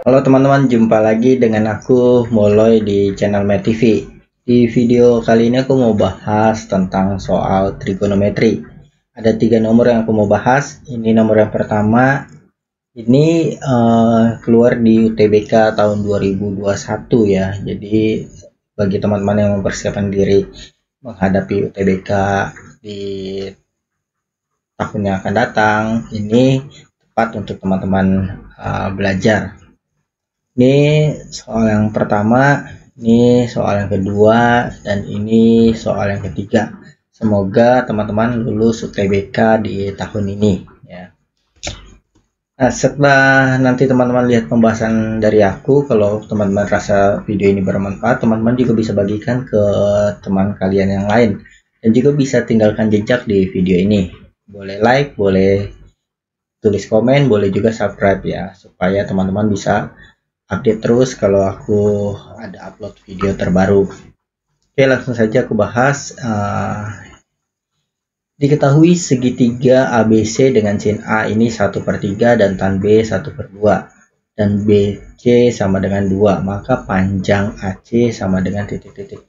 Halo teman-teman, jumpa lagi dengan aku Moloy di channel Med TV. Di video kali ini aku mau bahas tentang soal trigonometri. Ada 3 nomor yang aku mau bahas. Ini nomor yang pertama. Ini keluar di UTBK tahun 2021 ya. Jadi bagi teman-teman yang mempersiapkan diri menghadapi UTBK di tahun yang akan datang, ini tepat untuk teman-teman belajar. Ini soal yang pertama, ini soal yang kedua, dan ini soal yang ketiga. Semoga teman-teman lulus UTBK di tahun ini ya. Nah, setelah nanti teman-teman lihat pembahasan dari aku, kalau teman-teman rasa video ini bermanfaat, teman-teman juga bisa bagikan ke teman kalian yang lain. Dan juga bisa tinggalkan jejak di video ini. Boleh like, boleh tulis komen, boleh juga subscribe ya, supaya teman-teman bisa update terus kalau aku ada upload video terbaru. Oke, langsung saja aku bahas. Diketahui segitiga ABC dengan sin A ini 1/3 dan tan B 1/2 dan BC sama dengan 2, maka panjang AC sama dengan titik-titik.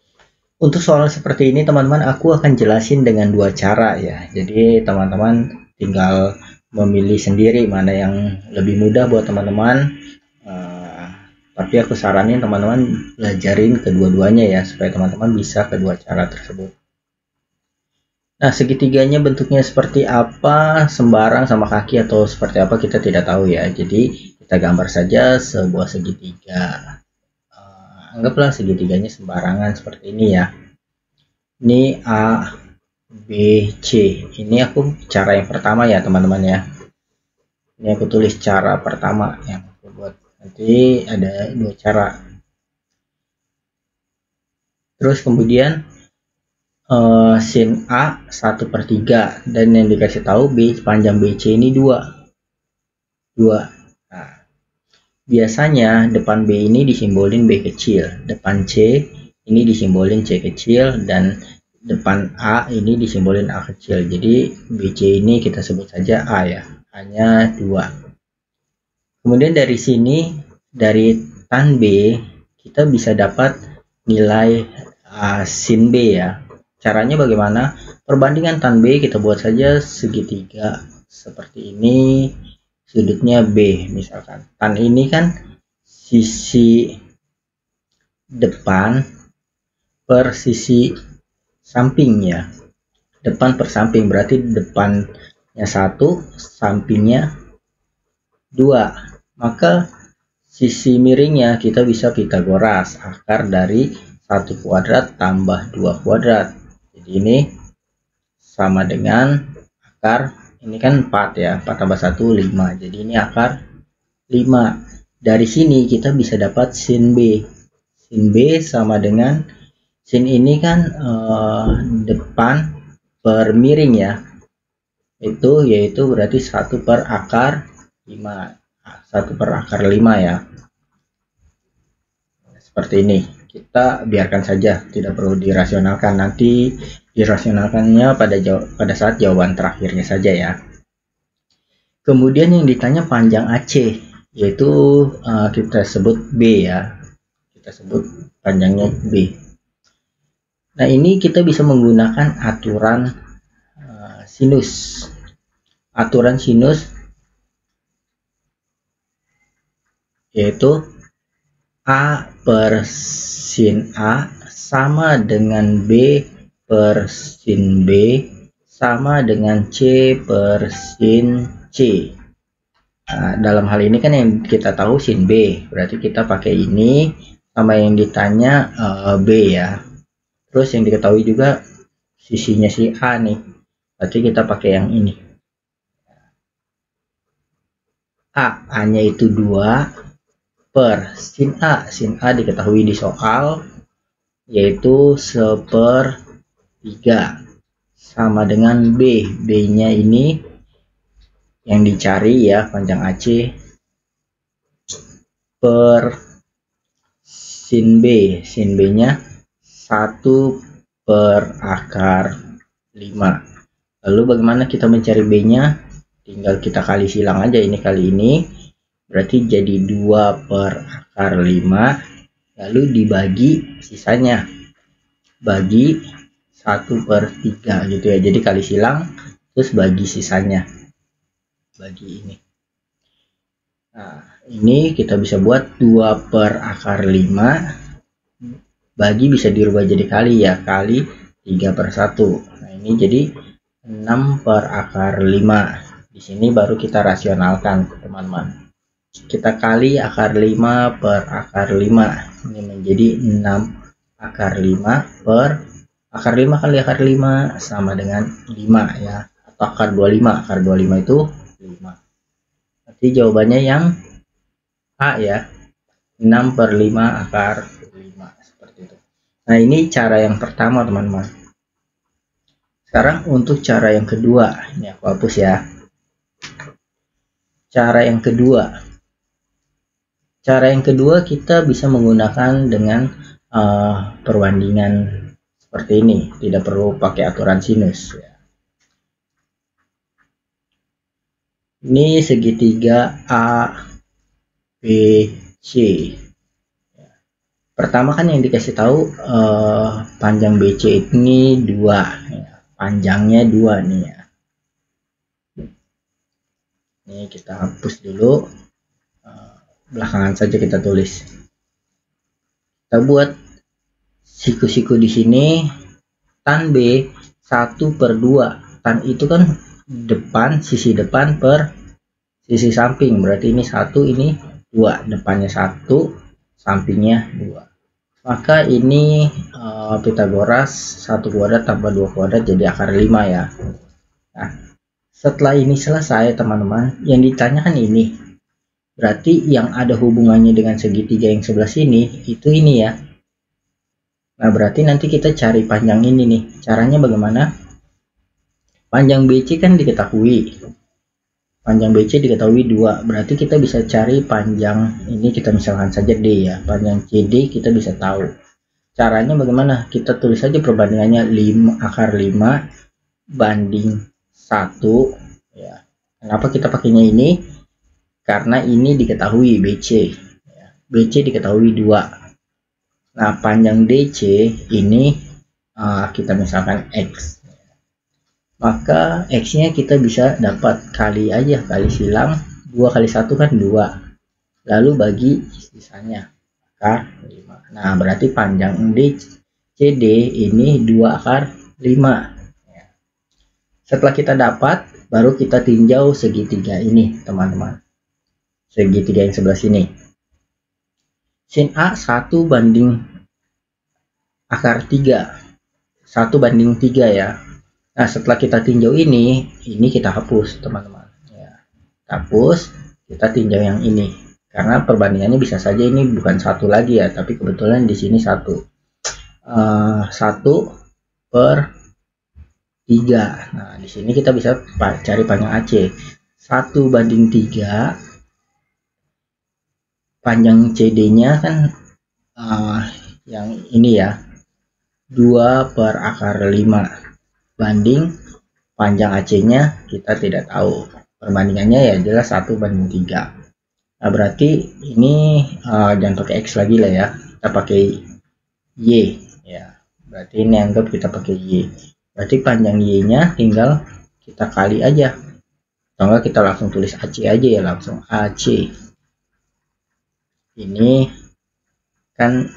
Untuk soal seperti ini teman-teman, aku akan jelasin dengan 2 cara ya. Jadi teman-teman tinggal memilih sendiri mana yang lebih mudah buat teman-teman. Tapi aku saranin teman-teman belajarin kedua-duanya ya, supaya teman-teman bisa kedua cara tersebut. Nah, segitiganya bentuknya seperti apa, sembarang sama kaki atau seperti apa kita tidak tahu ya. Jadi kita gambar saja sebuah segitiga. Anggaplah segitiganya sembarangan seperti ini ya. Ini A, B, C. Ini aku cara yang pertama ya teman-teman ya. Ini aku tulis cara pertama yang aku buat. Nanti ada 2 cara. Terus kemudian sin A 1/3 dan yang dikasih tahu B panjang BC ini 2. Nah, biasanya depan B ini disimbolin B kecil, depan C ini disimbolin C kecil, dan depan A ini disimbolin A kecil. Jadi BC ini kita sebut saja A ya, hanya 2. Kemudian dari sini, dari tan B kita bisa dapat nilai sin B ya. Caranya bagaimana? Perbandingan tan B kita buat saja segitiga seperti ini, sudutnya B misalkan. Tan ini kan sisi depan per sisi samping ya. Depan per samping berarti depannya 1, sampingnya 2. Maka sisi miringnya kita bisa Pitagoras, akar dari 1 kuadrat tambah 2 kuadrat. Jadi ini sama dengan akar, ini kan 4 ya, 4 tambah 1 5. Jadi ini akar 5. Dari sini kita bisa dapat sin B. Sin B sama dengan, sin ini kan depan per miring ya. Yaitu berarti 1 per akar 5. 1 per akar 5 ya. Seperti ini. Kita biarkan saja, tidak perlu dirasionalkan. Nanti dirasionalkannya pada saat jawaban terakhirnya saja ya. Kemudian yang ditanya panjang AC, yaitu kita sebut B ya. Kita sebut panjangnya B. Nah, ini kita bisa menggunakan aturan sinus. Aturan sinus yaitu A per sin A sama dengan B per sin B sama dengan C per sin C. Nah, dalam hal ini kan yang kita tahu sin B, berarti kita pakai ini, sama yang ditanya B ya. Terus yang diketahui juga sisinya si A nih, berarti kita pakai yang ini. A-nya itu 2 per sin A. Sin A diketahui di soal, yaitu 1/3 sama dengan B. B-nya ini yang dicari ya, panjang AC per sin B. Sin B-nya 1 per akar 5. Lalu bagaimana kita mencari B-nya? Tinggal kita kali silang aja, ini kali ini. berarti jadi 2 per akar 5, lalu dibagi sisanya, bagi 1 per 3 gitu ya. Jadi kali silang terus bagi sisanya, bagi ini. Nah, ini kita bisa buat 2 per akar 5 bagi bisa dirubah jadi kali ya, kali 3 per 1. Nah, ini jadi 6 per akar 5. Di sini baru kita rasionalkan, teman-teman. Kita kali akar 5 per akar 5. Ini menjadi 6 akar 5 per akar 5 kali akar 5 sama dengan 5 ya. Atau akar 25. Akar 25 itu 5. Berarti jawabannya yang A ya. 6 per 5 akar 5. Seperti itu. Nah, ini cara yang pertama, teman-teman. Sekarang untuk cara yang kedua. Ini aku hapus ya. Cara yang kedua. Cara yang kedua kita bisa menggunakan dengan perbandingan seperti ini. Tidak perlu pakai aturan sinus ya. Ini segitiga A, B, C. Pertama kan yang dikasih tahu panjang BC ini 2 ya. Panjangnya 2 nih ya. Ini kita hapus dulu, belakangan saja kita tulis. Kita buat siku-siku di sini. Tan B 1 per 2. Tan itu kan depan, sisi depan per sisi samping, berarti ini 1, ini 2, depannya 1, sampingnya 2. Maka ini Pitagoras 1 kuadrat tambah 2 kuadrat jadi akar 5 ya. Nah, setelah ini selesai, teman-teman, yang ditanyakan ini berarti yang ada hubungannya dengan segitiga yang sebelah sini itu ini ya. Nah, berarti nanti kita cari panjang ini nih. Caranya bagaimana? Panjang BC kan diketahui. Panjang BC diketahui 2. Berarti kita bisa cari panjang ini, kita misalkan saja D ya. Panjang CD kita bisa tahu. Caranya bagaimana? Kita tulis saja perbandingannya 5 akar 5 banding 1 ya. Kenapa kita pakainya ini? Karena ini diketahui BC. BC diketahui 2. Nah, panjang DC ini kita misalkan X. Maka X-nya kita bisa dapat kali aja, kali silang 2 kali 1 kan 2. Lalu bagi sisanya akar 5. Nah, berarti panjang CD ini 2 akar 5. Setelah kita dapat, baru kita tinjau segitiga ini, teman-teman. Segitiga yang sebelah sini. Sin A 1 banding akar 3. 1 banding 3 ya. Nah, setelah kita tinjau ini kita hapus, teman-teman. Ya, hapus, kita tinjau yang ini. Karena perbandingannya bisa saja ini bukan 1 lagi ya, tapi kebetulan di sini 1. 1 per 3. Nah, di sini kita bisa cari panjang AC. 1 banding 3. Panjang CD-nya kan yang ini ya. 2 per akar 5. Banding panjang AC-nya kita tidak tahu. Perbandingannya ya jelas 1 banding 3. Nah, berarti ini jangan pakai X lagi lah ya. Kita pakai Y ya. Berarti ini anggap kita pakai Y. Berarti panjang Y-nya tinggal kita kali aja. Atau enggak kita langsung tulis AC aja ya, langsung AC. Ini kan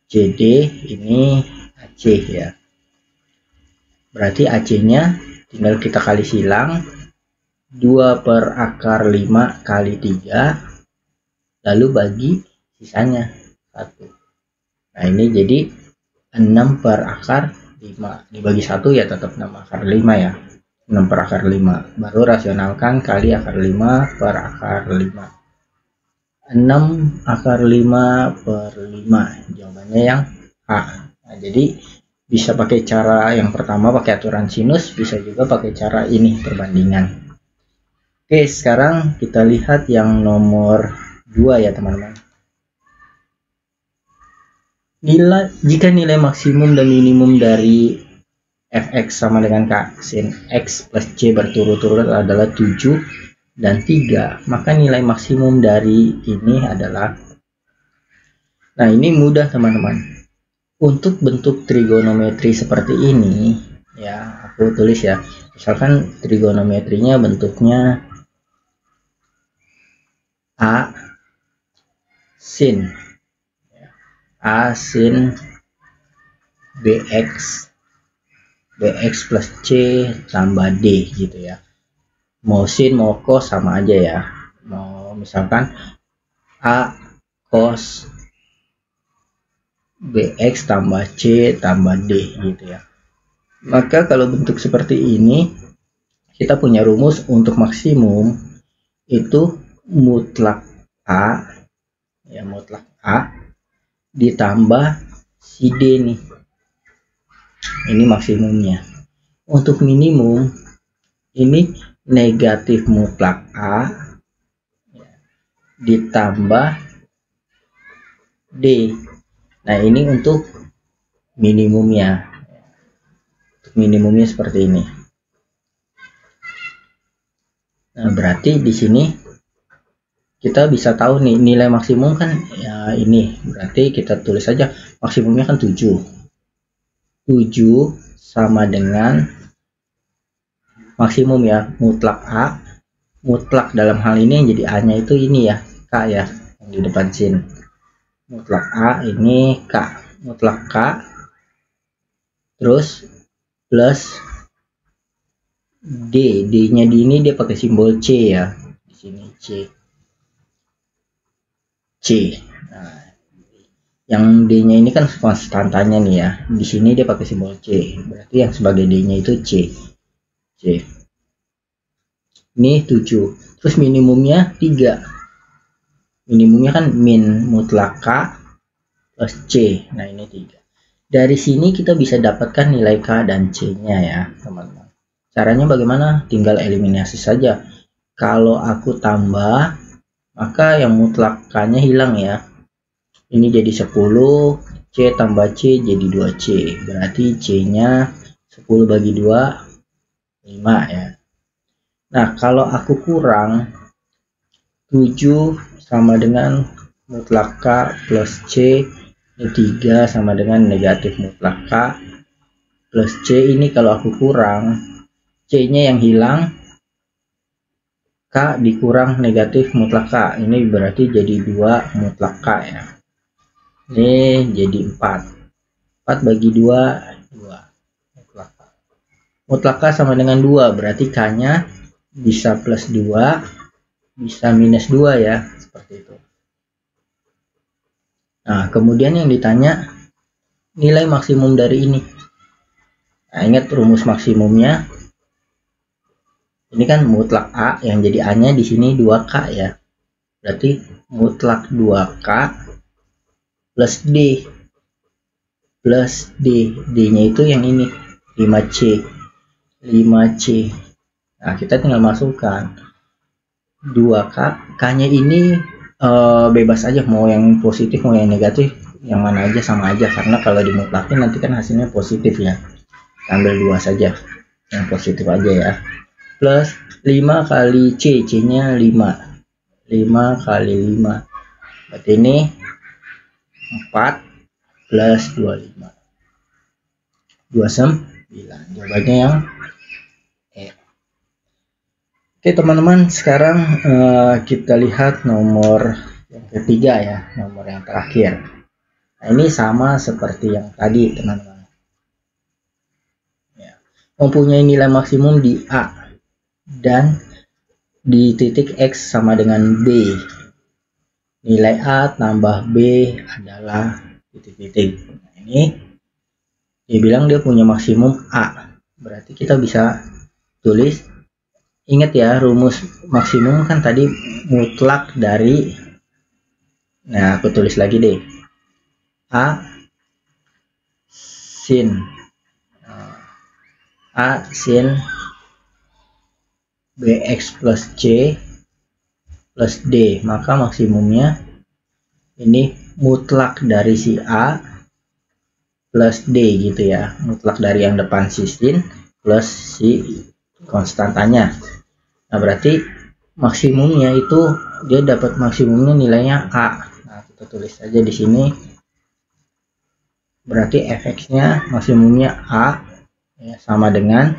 CD, ini AC ya. Berarti AC-nya tinggal kita kali silang 2 per akar 5 kali 3, lalu bagi sisanya 1. Nah, ini jadi 6 per akar 5. Dibagi 1 ya tetap 6 akar 5 ya. 6 per akar 5. Baru rasionalkan kali akar 5 per akar 5. 6 akar 5 per 5. Jawabannya yang A. Nah, jadi bisa pakai cara yang pertama pakai aturan sinus, bisa juga pakai cara ini perbandingan. Oke, sekarang kita lihat yang nomor 2 ya, teman-teman. Jika nilai maksimum dan minimum dari fx sama dengan k sin x plus c berturut-turut adalah 7, dan 3, maka nilai maksimum dari ini adalah, nah ini mudah teman-teman. Untuk bentuk trigonometri seperti ini ya, aku tulis ya, misalkan trigonometrinya bentuknya A sin bx plus c tambah d gitu ya. Mau sin mau cos sama aja ya. Mau misalkan a cos bx tambah c tambah d gitu ya. Maka kalau bentuk seperti ini kita punya rumus untuk maksimum itu mutlak a ya, mutlak a ditambah si d nih, ini maksimumnya. Untuk minimum ini negatif mutlak a ditambah d. Nah ini untuk minimumnya. Untuk minimumnya seperti ini. Nah berarti di sini kita bisa tahu nih nilai maksimum kan ya ini, berarti kita tulis saja maksimumnya kan 7 sama dengan maksimum ya, mutlak a, mutlak dalam hal ini yang jadi a nya itu ini ya, k ya, yang di depan sin. Mutlak a ini k, mutlak k terus plus d, d nya di ini dia pakai simbol c ya, di sini c. Nah, yang D-nya ini kan konstantannya nih ya. Di sini dia pakai simbol C. Berarti yang sebagai D-nya itu C. Ini 7. Terus minimumnya 3. Minimumnya kan min mutlak K plus C. Nah, ini 3. Dari sini kita bisa dapatkan nilai K dan C-nya ya, teman-teman. Caranya bagaimana? Tinggal eliminasi saja. Kalau aku tambah, maka yang mutlak K-nya hilang ya. Ini jadi 10, C tambah C jadi 2C. Berarti C-nya 10 bagi 2, 5 ya. Nah, kalau aku kurang 7 sama dengan mutlak K plus C, ini 3 sama dengan negatif mutlak K plus C. Ini kalau aku kurang, C-nya yang hilang, K dikurang negatif mutlak K, ini berarti jadi 2 mutlak K ya. Ini jadi 4 bagi 2 mutlak K. Mutlak K sama dengan 2, berarti K nya bisa plus 2 bisa minus 2 ya, seperti itu. Nah kemudian yang ditanya nilai maksimum dari ini. Nah ingat rumus maksimumnya ini kan mutlak A, yang jadi A nya di sini 2K ya. Berarti mutlak 2K plus D. Plus D. D-nya itu yang ini 5C. 5C. Nah, kita tinggal masukkan 2K. K-nya ini bebas aja, mau yang positif mau yang negatif, yang mana aja sama aja, karena kalau dimutlakin nanti kan hasilnya positif ya. Ambil 2 saja. Yang positif aja ya. Plus 5 kali C, C-nya 5. 5 kali 5. Berarti ini 4 plus 25. 29. Jawabannya yang E. Oke teman-teman, sekarang kita lihat nomor yang ketiga ya, nomor yang terakhir. Nah, ini sama seperti yang tadi teman-teman. Ya. Mempunyai nilai maksimum di A dan di titik X sama dengan B. Nilai A tambah B adalah titik-titik. Nah, ini dia bilang dia punya maksimum A. Berarti kita bisa tulis, ingat ya rumus maksimum kan tadi mutlak dari, nah aku tulis lagi deh, A sin bx plus c plus d, maka maksimumnya ini mutlak dari si A plus D gitu ya, mutlak dari yang depan si sin plus si konstantanya. Nah berarti maksimumnya itu dia dapat maksimumnya nilainya A. Nah, kita tulis aja di sini. Berarti fx-nya maksimumnya A ya, sama dengan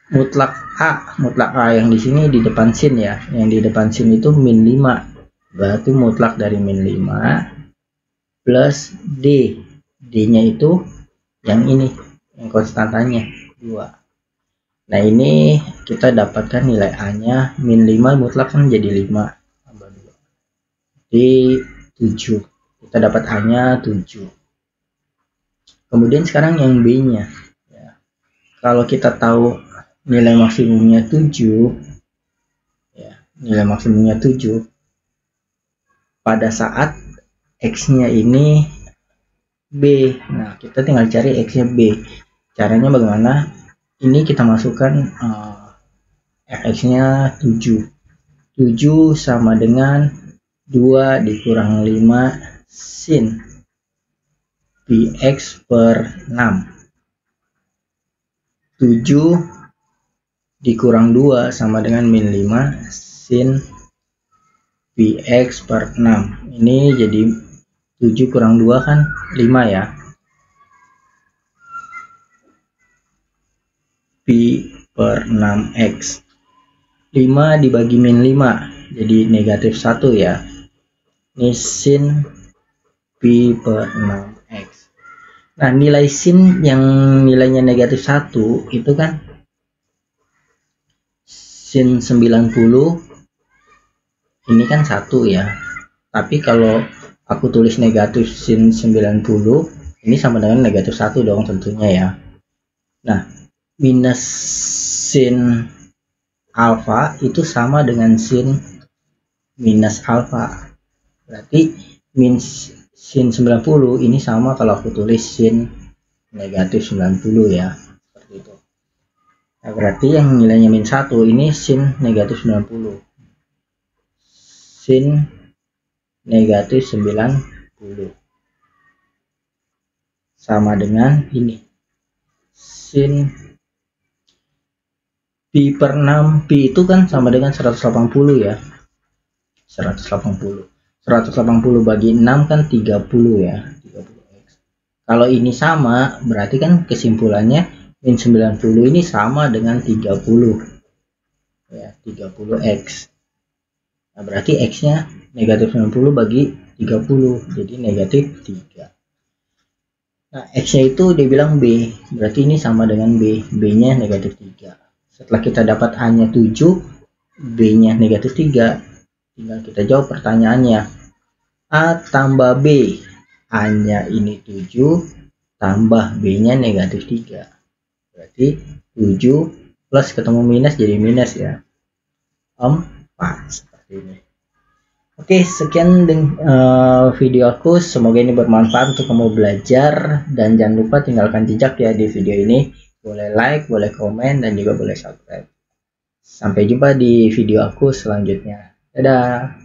mutlak A. Mutlak A yang di sini di depan sin ya. Yang di depan sin itu min 5. Berarti mutlak dari min 5 plus D. D-nya itu yang ini, yang konstantanya 2. Nah, ini kita dapatkan nilai A-nya min 5 mutlak kan jadi 5 tambah 2. Jadi 7. Kita dapat A-nya 7. Kemudian sekarang yang B-nya. Ya. Kalau kita tahu nilai maksimumnya 7, ya, nilai maksimumnya 7, pada saat X-nya ini B. Nah, kita tinggal cari X-nya B. Caranya bagaimana? Ini kita masukkan fx-nya 7. 7 sama dengan 2 dikurang 5 sin px per 6. 7 dikurang 2 sama dengan min 5 sin px per 6. Ini jadi 7 kurang 2 kan 5 ya. Pi per 6x. 5 dibagi min 5 jadi negatif 1 ya. Ini sin pi per 6x. Nah, nilai sin yang nilainya negatif 1 itu kan sin 90 ini kan 1 ya. Tapi kalau aku tulis negatif sin 90 ini sama dengan negatif 1 dong tentunya ya. Nah, minus sin alfa itu sama dengan sin minus alfa. Berarti min sin 90 ini sama kalau aku tulis sin negatif 90 ya. Seperti itu. Nah, berarti yang nilainya min 1 ini sin negatif 90. Sin negatif 90. Sama dengan ini. Sin pi per 6, pi itu kan sama dengan 180 ya. 180 bagi 6 kan 30 ya. 30x. Kalau ini sama, berarti kan kesimpulannya min 90 ini sama dengan 30. Ya, 30x. Nah, berarti x-nya negatif 90 bagi 30, jadi negatif 3. Nah, x-nya itu dia bilang B, berarti ini sama dengan B. B-nya negatif 3. Setelah kita dapat A-nya 7, B-nya negatif 3, tinggal kita jawab pertanyaannya. A tambah B, A-nya ini 7, tambah B-nya negatif 3. Berarti 7 plus ketemu minus jadi minus ya. 4, seperti ini. Oke, sekian video aku. Semoga ini bermanfaat untuk kamu belajar. Dan jangan lupa tinggalkan jejak ya di video ini. Boleh like, boleh komen, dan juga boleh subscribe. Sampai jumpa di video aku selanjutnya. Dadah!